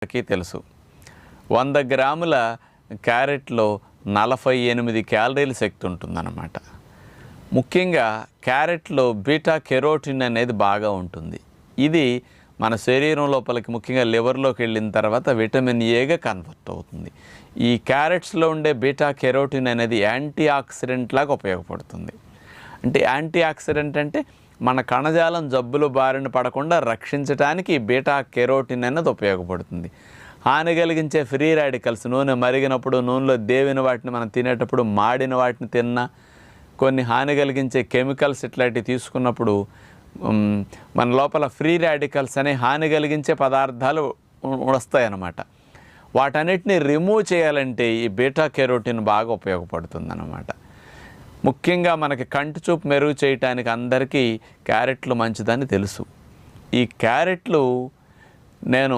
అందరికీ తెలుసు 100 గ్రాముల క్యారెట్లో 48 క్యాలరీల శక్తి ఉంటుందన్నమాట. ముఖ్యంగా క్యారెట్లో బీటా కెరోటిన్ అనేది బాగా ఉంటుంది. ఇది మన శరీరం లోపలికి ముఖ్యంగా లివర్లోకి వెళ్ళిన తర్వాత విటమిన్ ఏగా కన్వర్ట్ అవుతుంది. ఈ క్యారెట్స్లో ఉండే బీటా కెరోటిన్ అనేది యాంటీ ఆక్సిడెంట్ లాగా ఉపయోగపడుతుంది. అంటే యాంటీ ఆక్సిడెంట్ అంటే మన కణజాలం జబ్బులు బారిన పడకుండా రక్షించడానికి బీటా కెరోటిన్ అనేది ఉపయోగపడుతుంది. హాని కలిగించే ఫ్రీ రాడికల్స్, నూనె మరిగినప్పుడు నూనెలో దేవిన వాటిని మనం తినేటప్పుడు, మాడిన వాటిని తిన్నా, కొన్ని హాని కలిగించే కెమికల్స్ ఇట్లాంటివి తీసుకున్నప్పుడు మన లోపల ఫ్రీ రాడికల్స్ అనే హాని కలిగించే పదార్థాలు వస్తాయన్నమాట. వాటన్నిటిని రిమూవ్ చేయాలంటే ఈ బీటా కెరోటిన్ బాగా ఉపయోగపడుతుంది అన్నమాట. ముఖ్యంగా మనకి కంటి చూపు మెరుగు చేయటానికి అందరికీ క్యారెట్లు మంచిదని తెలుసు. ఈ క్యారెట్లు నేను